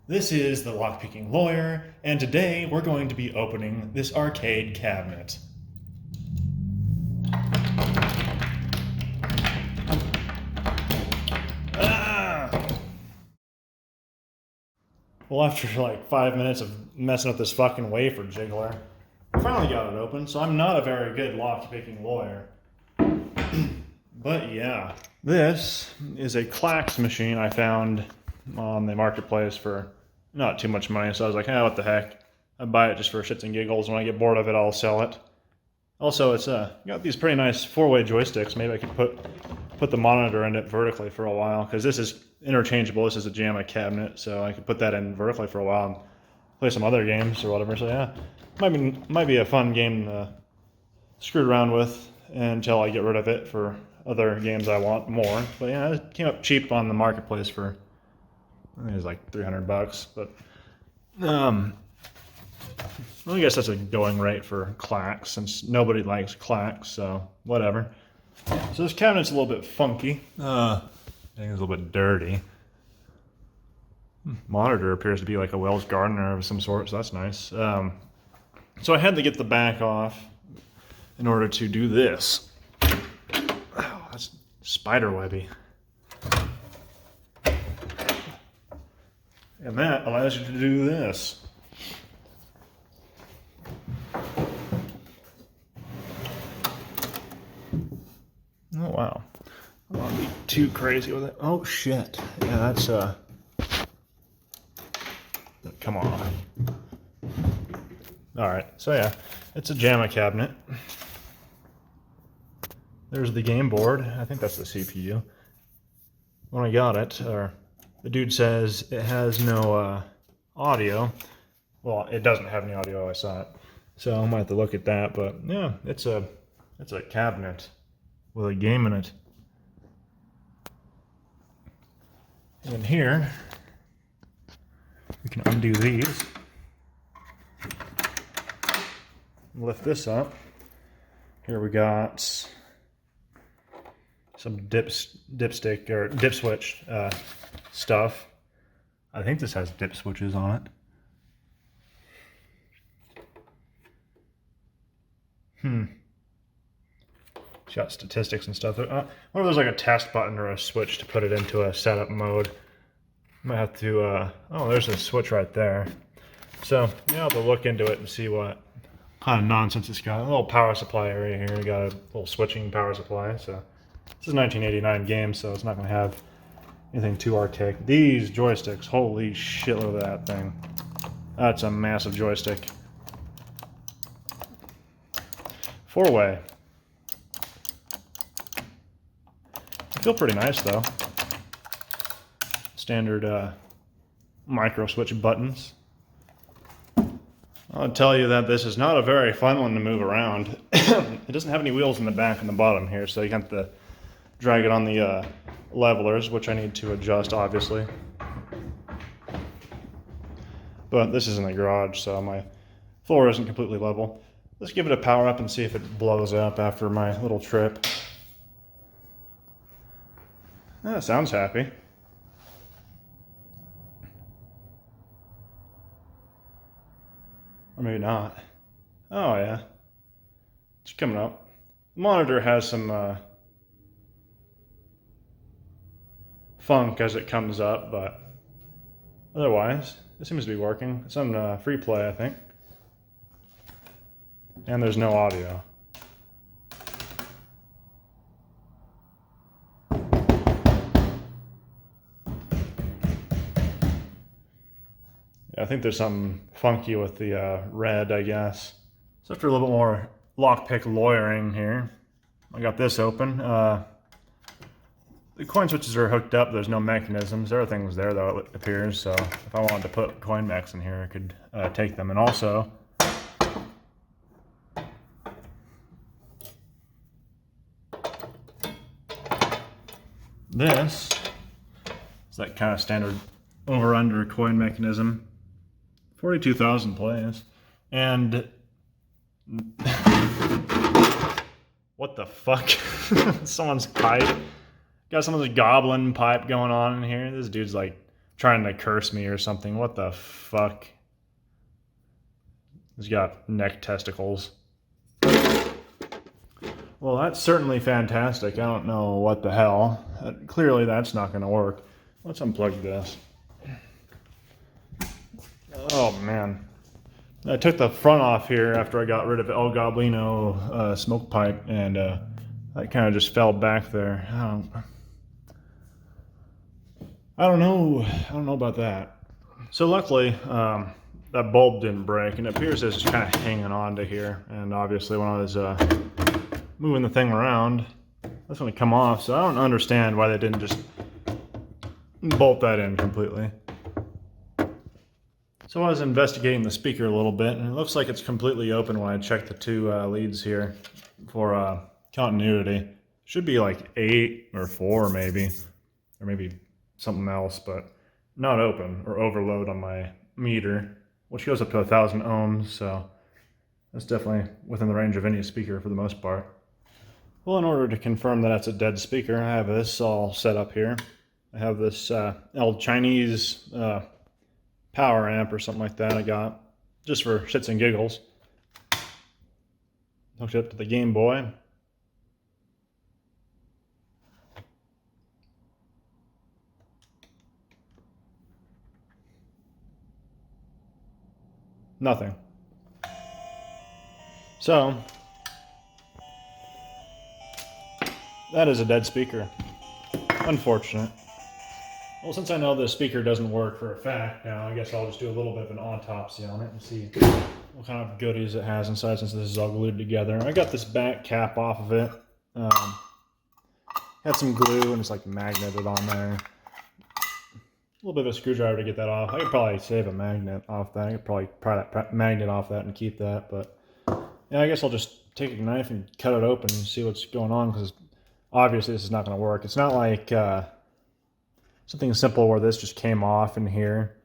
This is the Lockpicking Lawyer, and today we're going to be opening this arcade cabinet. Ah! Well, after like 5 minutes of messing with this fucking wafer jiggler, I finally got it open, so I'm not a very good lockpicking lawyer. But yeah, this is a Klax machine I found on the marketplace for not too much money, so I was like, what the heck. I buy it just for shits and giggles. When I get bored of it, I'll sell it. Also, it's got these pretty nice four-way joysticks. Maybe I could put the monitor in it vertically for a while, because this is interchangeable. This is a JAMA cabinet, so I could put that in vertically for a while and play some other games or whatever. So yeah, might be a fun game to screw around with until I get rid of it for other games I want more. But yeah, it came up cheap on the marketplace for, I think it was like $300, but well, I guess that's a going rate for Klax, since nobody likes Klax, so whatever. So this cabinet's a little bit funky. I think it's a little bit dirty. Monitor appears to be like a Wells Gardner of some sort, so that's nice. So I had to get the back off in order to do this. Oh, that's spiderwebby. And that allows you to do this. Oh wow. I don't want to be too crazy with it. Oh shit. Yeah, that's come on. Alright, so yeah, it's a JAMA cabinet. There's the game board. I think that's the CPU. When I got it, the dude says it has no audio. Well, it doesn't have any audio, I saw it. So I might have to look at that, but yeah, it's a cabinet with a game in it. And here, we can undo these. Lift this up. Here we got some dipstick or dip switch stuff. I think this has dip switches on it. It's got statistics and stuff. I wonder if there's like a test button or a switch to put it into a setup mode. Might have to, oh, there's a switch right there. So, yeah, I'll have to look into it and see what kind of nonsense it's got. A little power supply area here. We got a little switching power supply. So, this is a 1989 game, so it's not going to have anything too archaic. These joysticks, holy shit, look at that thing. That's a massive joystick. Four-way. Feel pretty nice though. Standard micro switch buttons. I'll tell you that this is not a very fun one to move around. It doesn't have any wheels in the back and the bottom here, so you have to drag it on the levelers, which I need to adjust obviously. But this is in the garage, so my floor isn't completely level. Let's give it a power up and see if it blows up after my little trip. That sounds happy. Or maybe not. Oh yeah. It's coming up. The monitor has some funk as it comes up, but otherwise, it seems to be working. It's on free play, I think. And there's no audio. I think there's something funky with the red, I guess. So after a little bit more lockpick lawyering here, I got this open. The coin switches are hooked up. There's no mechanisms. Everything's there, though, it appears. So if I wanted to put coin mechs in here, I could take them. And also, this is that kind of standard over-under coin mechanism. 42,000 plays. And what the fuck? Someone's pipe. Got someone's goblin pipe going on in here. This dude's like trying to curse me or something. What the fuck? He's got neck testicles. Well, that's certainly fantastic. I don't know what the hell. Clearly that's not going to work. Let's unplug this. Oh man. I took the front off here after I got rid of El Goblino smoke pipe, and that kind of just fell back there. I don't know about that. So luckily, that bulb didn't break, and it appears it's just kind of hanging on to here. And obviously when I was moving the thing around, that's going to come off. So I don't understand why they didn't just bolt that in completely. So I was investigating the speaker a little bit, and it looks like it's completely open when I check the two leads here for continuity. Should be like 8 or 4 maybe, or maybe something else, but not open or overload on my meter, which goes up to 1,000 ohms, so that's definitely within the range of any speaker for the most part. Well, in order to confirm that it's a dead speaker, I have this all set up here. I have this Chinese power amp or something like that I got just for shits and giggles. Hooked it up to the Game Boy. Nothing. So that is a dead speaker. Unfortunate. Well, since I know the speaker doesn't work for a fact now, I guess I'll just do a little bit of an autopsy on it and see what kind of goodies it has inside, since this is all glued together. I got this back cap off of it. Had some glue and it's like magneted on there. A little bit of a screwdriver to get that off. I could probably save a magnet off that. I could probably pry that magnet off that and keep that. But yeah, I guess I'll just take a knife and cut it open and see what's going on, because obviously this is not going to work. It's not like something simple where this just came off in here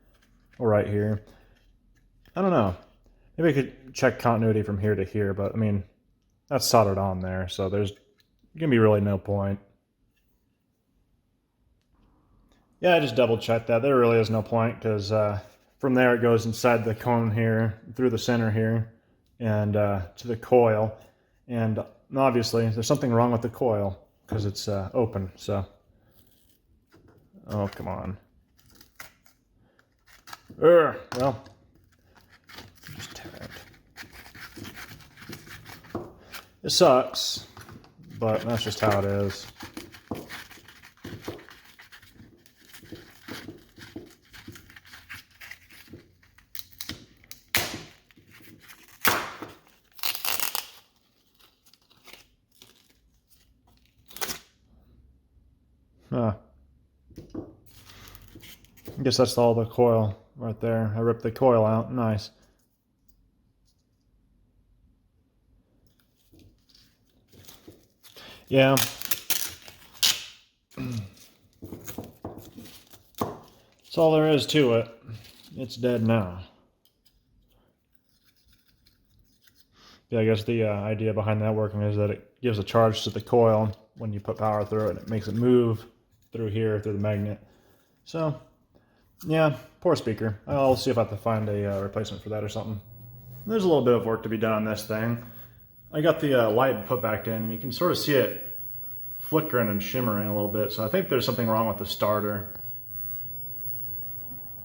or right here. I don't know. Maybe I could check continuity from here to here, but I mean, that's soldered on there, so there's going to be really no point. Yeah, I just double checked that. There really is no point, because from there it goes inside the cone here, through the center here, and to the coil. And obviously there's something wrong with the coil because it's open, so. Oh, come on. Well, just tear it. It sucks, but that's just how it is. I guess that's all the coil right there. I ripped the coil out. Nice. Yeah. That's all there is to it. It's dead now. Yeah, I guess the idea behind that working is that it gives a charge to the coil when you put power through it, and it makes it move through here, through the magnet. So, yeah, poor speaker. I'll see if I have to find a replacement for that or something. There's a little bit of work to be done on this thing. I got the light put back in, and you can sort of see it flickering and shimmering a little bit, so I think there's something wrong with the starter.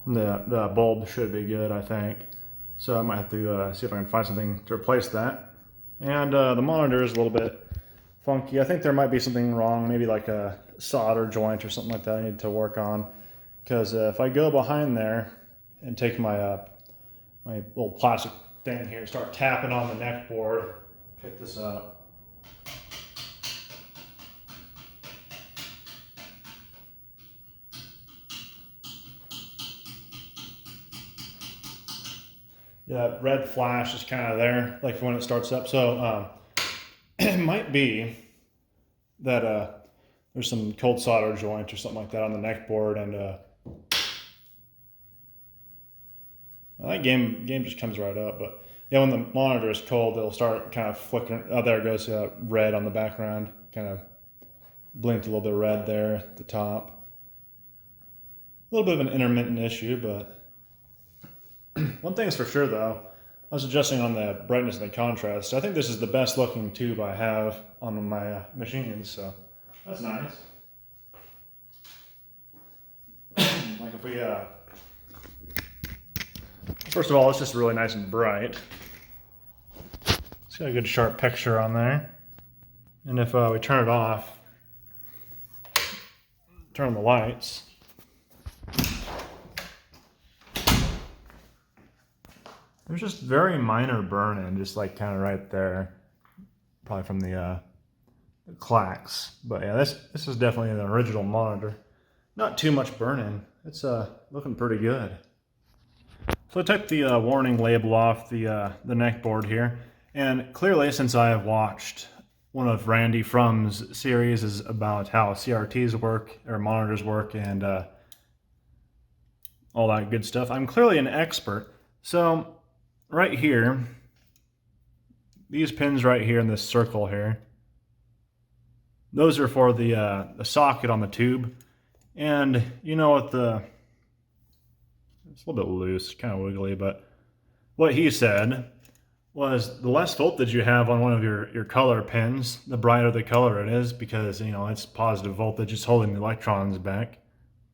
The bulb should be good, I think. So I might have to see if I can find something to replace that. And the monitor is a little bit funky. I think there might be something wrong, maybe like a solder joint or something like that I need to work on. Because if I go behind there and take my my little plastic thing here and start tapping on the neck board, pick this up. Yeah, that red flash is kind of there, like when it starts up. So it might be that there's some cold solder joint or something like that on the neck board, and that game just comes right up. But yeah, when the monitor is cold, it'll start kind of flickering. Oh, there it goes, red on the background. Kind of blinked a little bit of red there at the top. little bit of an intermittent issue, but one thing's for sure though, I was adjusting on the brightness and the contrast. I think this is the best looking tube I have on my machines, so that's nice. Like if we, first of all, it's just really nice and bright. It's got a good sharp picture on there. And if we turn it off, turn on the lights, there's just very minor burn-in, just like kind of right there, probably from the Klax. But yeah, this is definitely an original monitor. Not too much burn-in. It's looking pretty good. So I took the warning label off the neck board here, and clearly, since I have watched one of Randy Frum's series is about how CRTs work, or monitors work, and all that good stuff, I'm clearly an expert. So right here, these pins right here in this circle here, those are for the socket on the tube. And you know what, it's a little bit loose, kind of wiggly, but what he said was the less voltage you have on one of your color pins, the brighter the color it is, because, you know, it's positive voltage, it's holding the electrons back.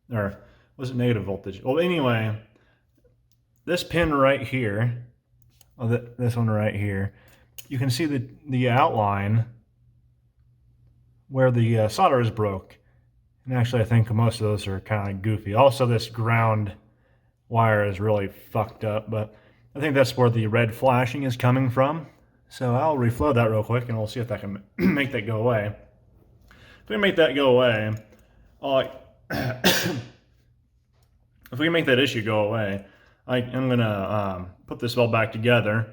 Or was it negative voltage? Well, anyway, this pin right here, this one right here, you can see the outline where the solder is broke. And actually, I think most of those are kind of goofy. Also, this ground wire is really fucked up, but I think that's where the red flashing is coming from. So I'll reflow that real quick and we'll see if I can make that go away. If we make that go away, if we can make that issue go away, I'm gonna put this all back together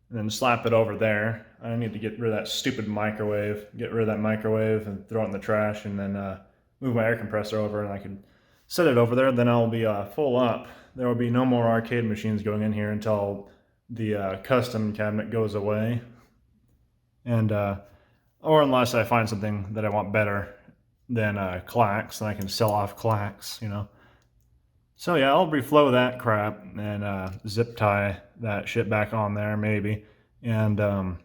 and then slap it over there. I need to get rid of that stupid microwave, and throw it in the trash, and then move my air compressor over, and I can set it over there. Then I'll be full up. There will be no more arcade machines going in here until the custom cabinet goes away, and or unless I find something that I want better than Klax, and I can sell off Klax, you know. So yeah, I'll reflow that crap and zip tie that shit back on there maybe, and we'll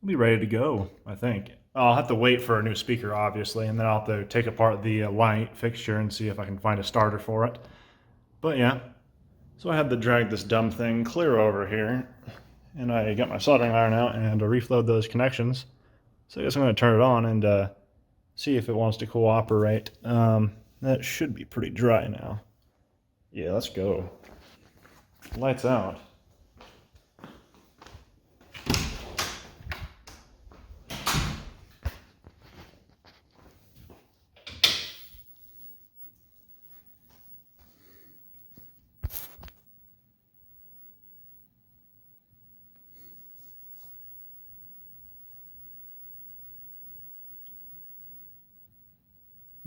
be ready to go, I think. I'll have to wait for a new speaker, obviously, and then I'll have to take apart the light fixture and see if I can find a starter for it. But yeah, so I had to drag this dumb thing clear over here, and I got my soldering iron out and reflowed those connections. So I guess I'm going to turn it on and see if it wants to cooperate. That should be pretty dry now. Yeah, let's go. Lights out.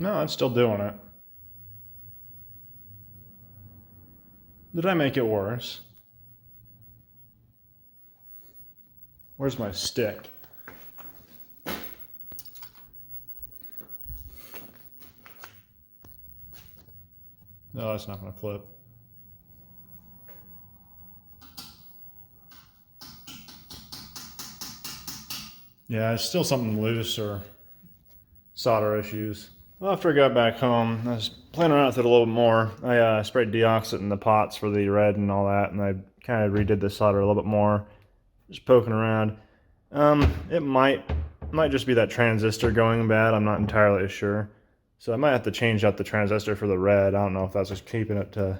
No, it's still doing it. Did I make it worse? Where's my stick? No, it's not going to flip. Yeah, it's still something loose or solder issues. Well, after I got back home, I was playing around with it a little bit more. I sprayed deoxit in the pots for the red and all that, and I kind of redid the solder a little bit more, just poking around. It might just be that transistor going bad. I'm not entirely sure. So I might have to change out the transistor for the red. I don't know if that's just keeping the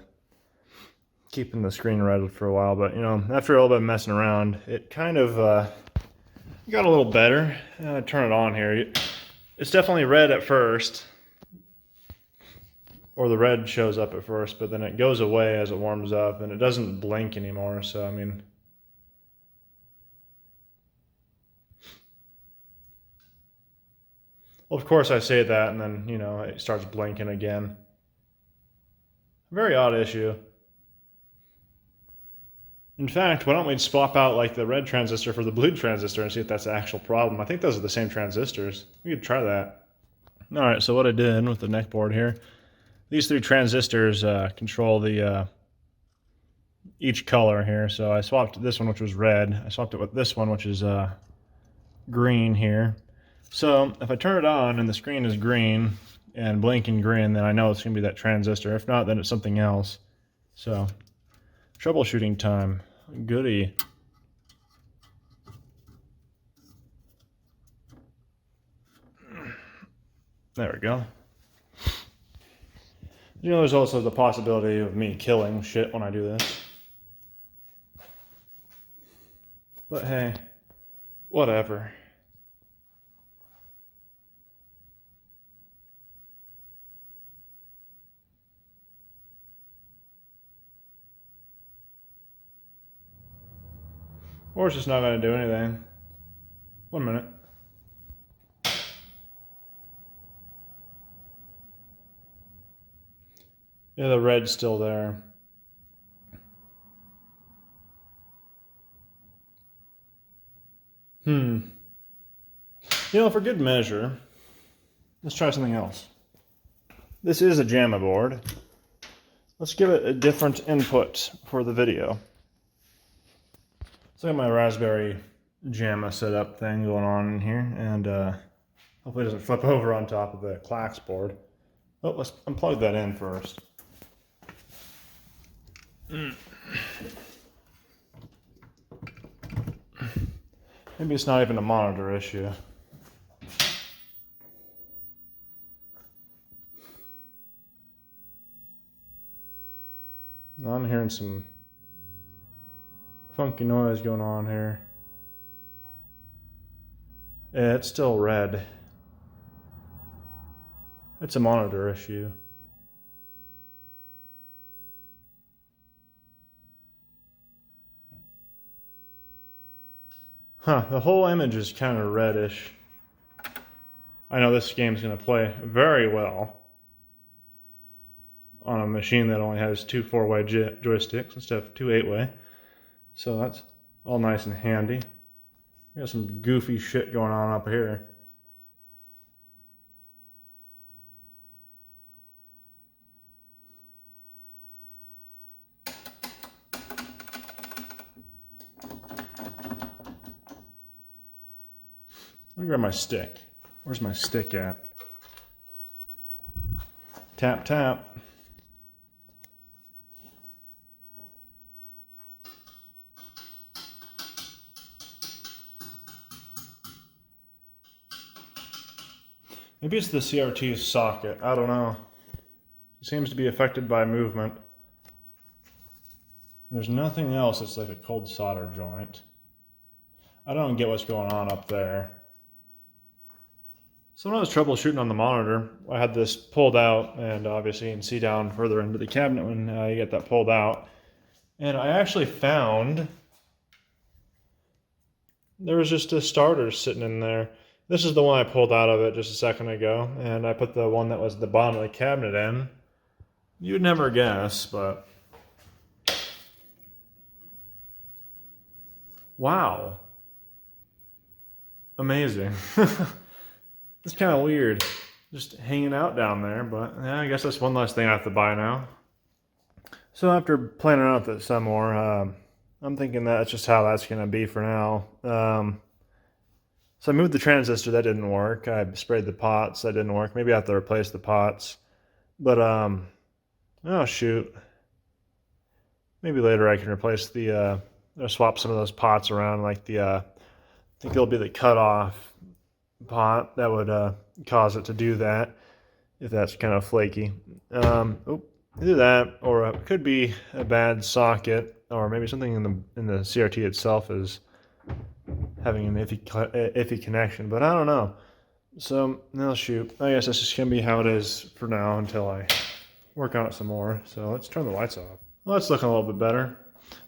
screen red for a while, but you know, after a little bit of messing around, it kind of got a little better. Turn it on here. It's definitely red at first, or the red shows up at first, but then it goes away as it warms up, and it doesn't blink anymore. So I mean, well, of course I say that, and then, you know, it starts blinking again. Very odd issue. In fact, why don't we swap out like the red transistor for the blue transistor and see if that's the actual problem. I think those are the same transistors. We could try that. All right, so what I did with the neck board here, these 3 transistors control the each color here. So I swapped this one, which was red. I swapped it with this one, which is green here. So if I turn it on and the screen is green and blinking green, then I know it's going to be that transistor. If not, then it's something else. So troubleshooting time. Goody. There we go. You know, there's also the possibility of me killing shit when I do this. But hey, whatever. Or it's just not going to do anything. 1 minute. Yeah, the red's still there. You know, for good measure, let's try something else. This is a JAMA board. Let's give it a different input for the video. So I got my Raspberry JAMA setup thing going on in here, and hopefully it doesn't flip over on top of the Klax board. Oh, let's unplug that in first. Maybe it's not even a monitor issue. Now I'm hearing some funky noise going on here. Yeah, it's still red. It's a monitor issue. Huh, the whole image is kind of reddish. I know this game's going to play very well on a machine that only has 2 4-way joysticks instead of 2 8-way. So that's all nice and handy. We got some goofy shit going on up here. Let me grab my stick. Where's my stick at? Tap, tap. Maybe it's the CRT socket. I don't know. It seems to be affected by movement. There's nothing else. It's like a cold solder joint. I don't get what's going on up there. So when I was troubleshooting on the monitor, I had this pulled out, and obviously you can see down further into the cabinet when you get that pulled out. And I actually found there was just a starter sitting in there. This is the one I pulled out of it just a second ago, and I put the one that was at the bottom of the cabinet in. You'd never guess, but wow. Amazing. It's kind of weird, just hanging out down there, but yeah, I guess that's one less thing I have to buy now. So after planning out that some more, I'm thinking that's just how that's going to be for now. So I moved the transistor, that didn't work. I sprayed the pots, that didn't work. Maybe I have to replace the pots. But, oh shoot. Maybe later I can replace the, swap some of those pots around, like the, I think it'll be the cutoff pot that would cause it to do that, if that's kind of flaky. Either that, or it could be a bad socket, or maybe something in the CRT itself is having an iffy connection, but I don't know. So, no, shoot. I guess that's just going to be how it is for now until I work on it some more. So let's turn the lights off. Well, that's looking a little bit better.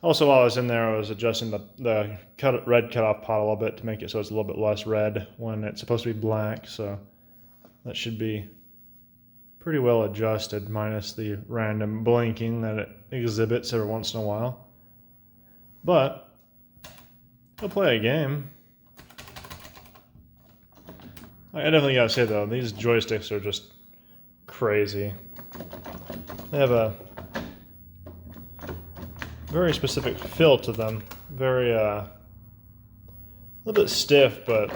Also, while I was in there, I was adjusting the red cutoff pot a little bit to make it so it's a little bit less red when it's supposed to be black. So that should be pretty well adjusted, minus the random blinking that it exhibits every once in a while. But I'll play a game. I definitely gotta say though, these joysticks are just crazy. They have a very specific feel to them. Very, a little bit stiff, but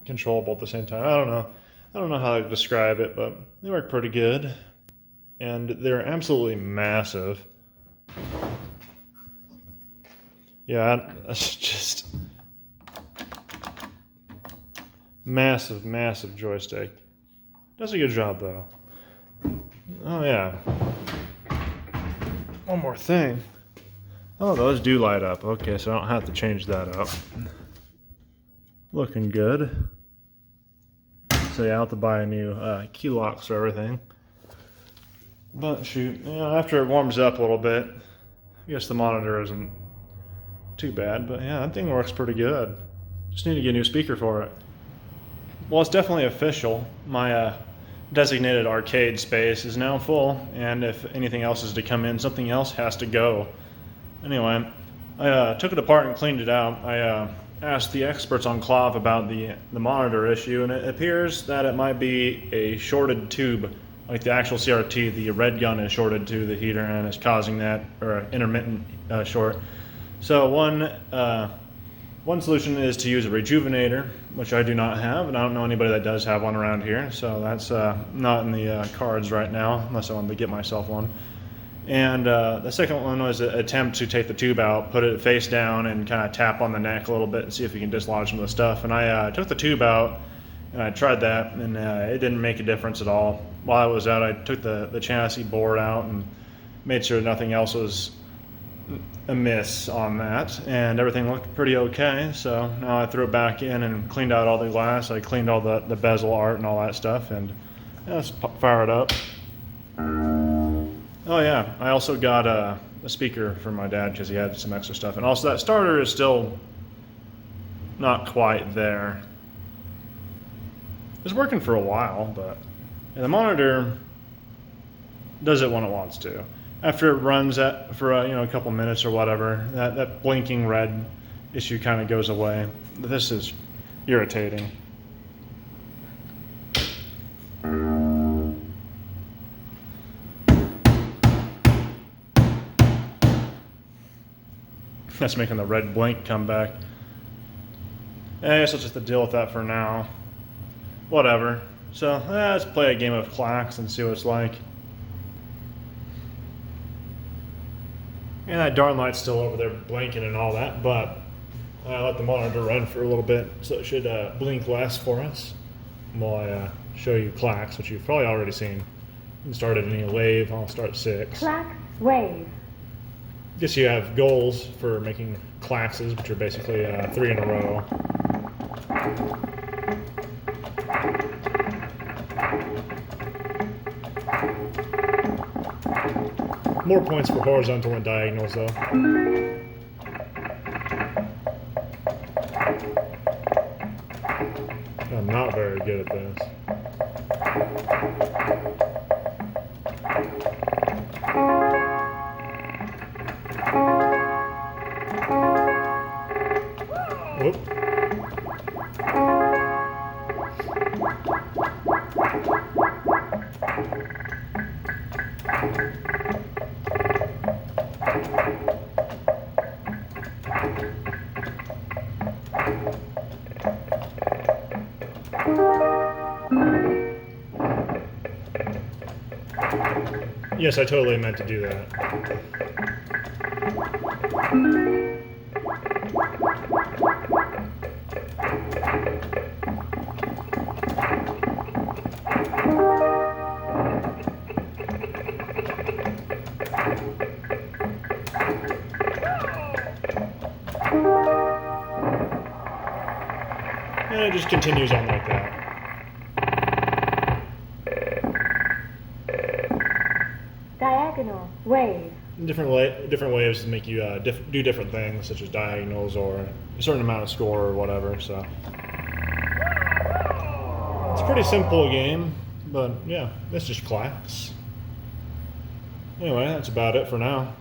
controllable at the same time. I don't know. I don't know how to describe it, but they work pretty good. And they're absolutely massive. Yeah, it's just massive, massive joystick. Does a good job though. Oh yeah. One more thing. Oh, those do light up. Okay, so I don't have to change that up. Looking good. So yeah, I'll have to buy a new key locks for everything. But shoot, you know, after it warms up a little bit, I guess the monitor isn't too bad. But yeah, that thing works pretty good. Just need to get a new speaker for it. Well, it's definitely official. My designated arcade space is now full, and if anything else is to come in, something else has to go. Anyway, I took it apart and cleaned it out. I asked the experts on Klav about the monitor issue, and it appears that it might be a shorted tube, like the actual CRT. The red gun is shorted to the heater and is causing that, or an intermittent short. So one solution is to use a rejuvenator, which I do not have, and I don't know anybody that does have one around here, so that's not in the cards right now, unless I wanted to get myself one. And the second one was an attempt to take the tube out, put it face down, and kind of tap on the neck a little bit and see if you can dislodge some of the stuff. And I took the tube out, and I tried that, and it didn't make a difference at all. While I was out, I took the chassis board out and made sure nothing else was amiss on that, and everything looked pretty okay. So now I threw it back in and cleaned out all the glass. I cleaned all the bezel art and all that stuff, and yeah, let's fire it up. Oh yeah, I also got a speaker for my dad because he had some extra stuff, and also that starter is still not quite there. It's working for a while, but the monitor does it when it wants to. After it runs for a couple minutes or whatever, that blinking red issue kind of goes away. This is irritating. That's making the red blink come back. I guess I'll just have to deal with that for now. Whatever. So let's play a game of Klax and see what it's like. And that darn light's still over there blinking and all that, but I let the monitor run for a little bit, so it should blink less for us. While I show you Klax, which you've probably already seen. You can start at any wave. I'll start 6. Klax wave. Guess you have goals for making Klaxes, which are basically 3 in a row. More points for horizontal and diagonals, though. I'm not very good at this. Whoop. Yes, I totally meant to do that. And it just continues on like that. Diagonal wave. Different waves make you do different things, such as diagonals or a certain amount of score or whatever. So it's a pretty simple game, but yeah, it's just Klax. Anyway, that's about it for now.